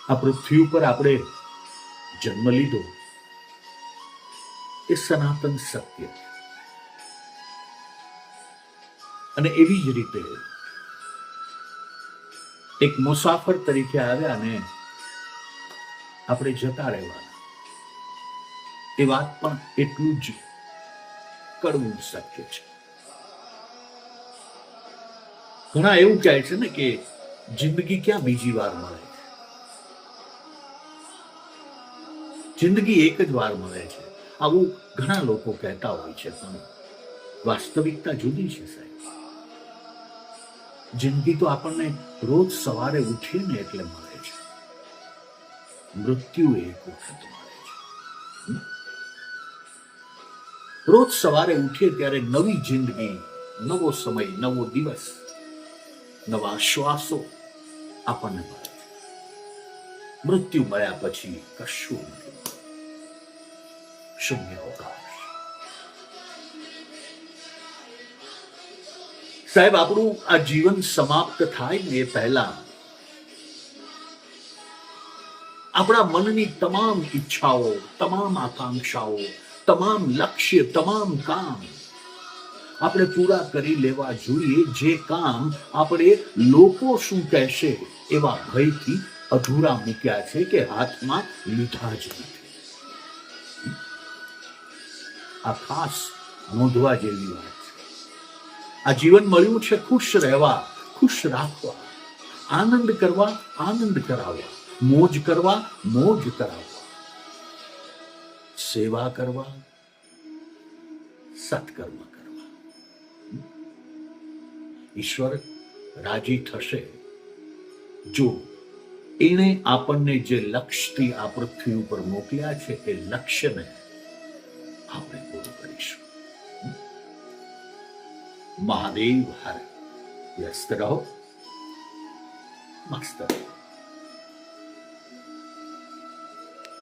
આ પૃથ્વી ઉપર આપણે જન્મ લીધો એ સનાતન સત્ય છે. અને એવી જ રીતે એક મુસાફર તરીકે આવ્યા અને આપણે જતા રહેવાના, એ વાત પણ એટલું જ કડવું સત્ય છે. ઘણા એવું કહે છે ને કે જિંદગી ક્યાં બીજી વાર મળે છે, જિંદગી એક જ વાર મળે છે. આવું ઘણા લોકો કહેતા હોય છે, પણ વાસ્તવિકતા જુદી છે સાહેબ. જિંદગી તો આપણને રોજ સવારે ઉઠીએ ને એટલે મળે છે. મૃત્યુ એક વખત મળે છે. રોજ સવારે ઉઠીએ ત્યારે નવી જિંદગી, નવો સમય, નવો દિવસ, નવા શ્વાસો આપણને મળે છે. મૃત્યુ મળ્યા પછી કશું નથી, શૂન્ય અવકાશ. સાહેબ, આપણું આ જીવન સમાપ્ત થાય ને એ પહેલા આપણા મનની તમામ ઈચ્છાઓ, તમામ આકાંક્ષાઓ, તમામ લક્ષ્ય, તમામ કામ આપણે પૂરા કરી લેવા જોઈએ, જે કામ આપણે લોકો શું કહેશે એવા ભયથી અધૂરા મૂક્યા છે કે હાથમાં લીધા જ નથી. આ ખાસ નોંધવા જેવી વાત છે. આ જીવન મળ્યું છે ખુશ રહેવા, ખુશ રાખવા, આનંદ કરવા, આનંદ કરાવવા, મોજ કરવા, મોજ કરાવવા, સેવા કરવા, સત્કર્મ કરવા. ઈશ્વર રાજી થશે જો એણે આપણને જે લક્ષ્યથી આ પૃથ્વી ઉપર મોકલ્યા છે એ લક્ષ્યને આપણે પૂરું કરીશું. મહાદેવ હર. વ્યસ્ત રહો, મસ્ત રહો.